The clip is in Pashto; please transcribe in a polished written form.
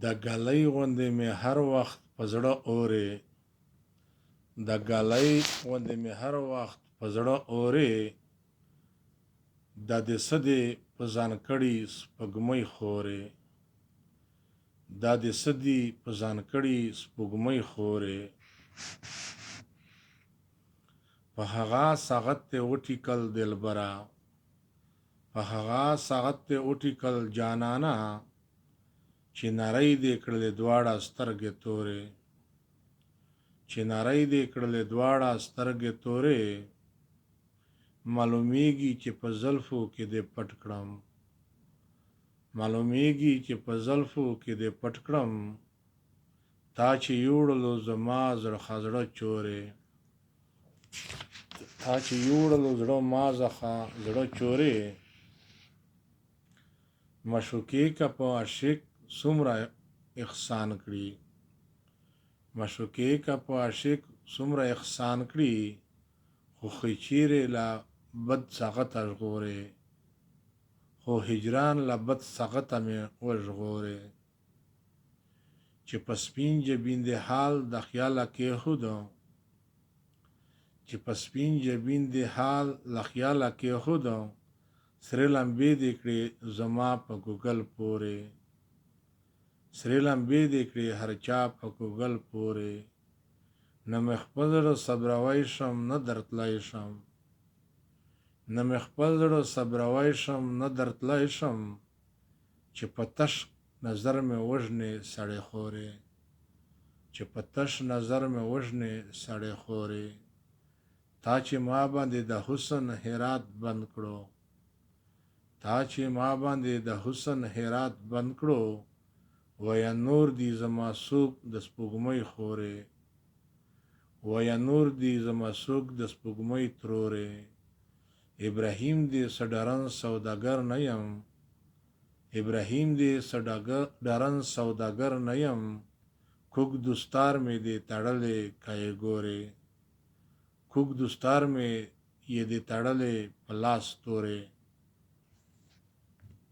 د ګلۍ غوندې مې هر وخت په زړه اورې، د ګلۍ غوندې مې هر وخت په زړه اورې، دا دې څه دې په ځان کړي سپوږمۍ خورې، دا دې څه دي په ځان کړي سپوږمۍ خورې. په هغه ساعت ته وټیکل دلبره، په هغه ساعت ته وټیکل جانانه، چې نری دې کړلې دواړه سترګې تورې، چې نری دې کړلې دواړه سترګې تورې. معلومیږي چې په زلفو کې دې پټ کړم، معلومیږي چې په زلفو کې دې پټ کړم، تا چې یوړلو زما زړه زړه چورې، تا چې یوړلو زړه ما زړه چورې. مشوکې که په عاشق څومره احسان کړي، مشوکې که په عاشق څومره احسان کړي، خو خیچیرې له بد ساعته ژغورې، خو هجران له بد ساعته مې وژغورې. چې په سپین جبین دې حال د خیاله کېښودو، چې په سپین جبین دې حال له خیاله کېښودو، سرې لمبې دې کړې زما په ګوګل پورې، سرې لمبې دې کړې هر چا په ګوګل پورې. نه مې خپل زړه صبروی شم نه درتلی شم، نه مې خپل زړه صبروی شم نه درتلی شم، چې په تش نظر مې وژنې سړې خورې، چې په تش نظر مې وژنې سړې خورې. تا چې ما باندې د حسن هرات بند کړو، تا چې ما باندې د حسن هرات بند کړو، ویا نور دی زما څوک د سپوږمۍ خورې، ویا نور دی زما څوک د سپوږمۍ ترورې. ابراهیم دې څه ډرن سوداګر نه یم، ابراهیم دې څه ډرن سوداګر نه یم، کوږ دستار مې دې تړلې که یې ګورې، کوږ دستار مې یې دې تړلې په لاس تورې.